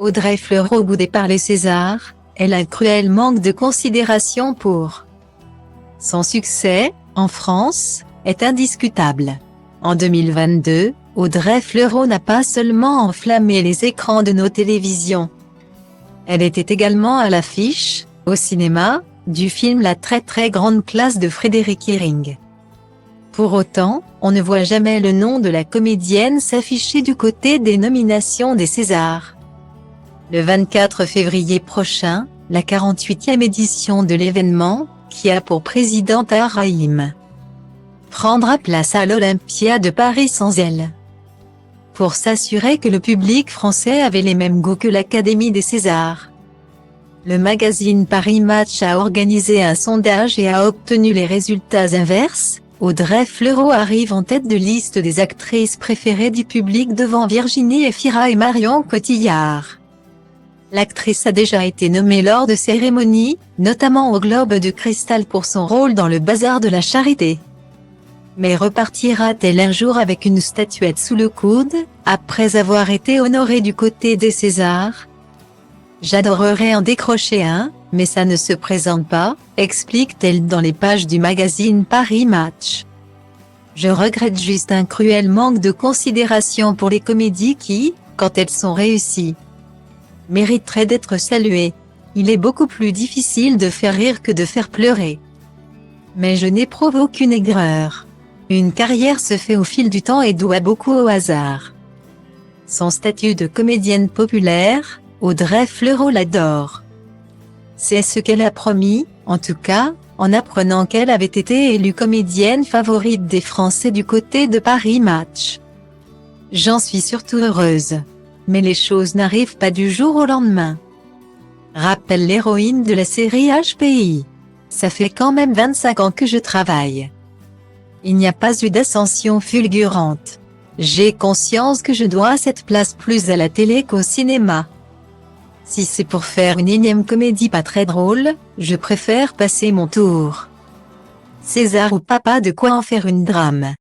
Audrey Fleurot boudée par les Césars, elle a un cruel manque de considération pour son succès, en France, est indiscutable. En 2022, Audrey Fleurot n'a pas seulement enflammé les écrans de nos télévisions. Elle était également à l'affiche, au cinéma, du film La très très grande classe de Frédéric Ehring. Pour autant, on ne voit jamais le nom de la comédienne s'afficher du côté des nominations des Césars. Le 24 février prochain, la 48e édition de l'événement, qui a pour présidente Tahar Rahim, prendra place à l'Olympia de Paris sans elle. Pour s'assurer que le public français avait les mêmes goûts que l'Académie des Césars, le magazine Paris Match a organisé un sondage et a obtenu les résultats inverses. Audrey Fleurot arrive en tête de liste des actrices préférées du public devant Virginie Efira et Marion Cotillard. L'actrice a déjà été nommée lors de cérémonies, notamment au Globe de Cristal pour son rôle dans Le Bazar de la Charité. Mais repartira-t-elle un jour avec une statuette sous le coude, après avoir été honorée du côté des Césars? J'adorerais en décrocher un, mais ça ne se présente pas, explique-t-elle dans les pages du magazine Paris Match. Je regrette juste un cruel manque de considération pour les comédies qui, quand elles sont réussies, mériteraient d'être saluées. Il est beaucoup plus difficile de faire rire que de faire pleurer. Mais je n'éprouve aucune aigreur. Une carrière se fait au fil du temps et doit beaucoup au hasard. Son statut de comédienne populaire, Audrey Fleurot l'adore. C'est ce qu'elle a promis, en tout cas, en apprenant qu'elle avait été élue comédienne favorite des Français du côté de Paris Match. J'en suis surtout heureuse. Mais les choses n'arrivent pas du jour au lendemain. Rappelle l'héroïne de la série HPI. Ça fait quand même 25 ans que je travaille. Il n'y a pas eu d'ascension fulgurante. J'ai conscience que je dois cette place plus à la télé qu'au cinéma. Si c'est pour faire une énième comédie pas très drôle, je préfère passer mon tour. César ou pas, pas de quoi en faire une drame.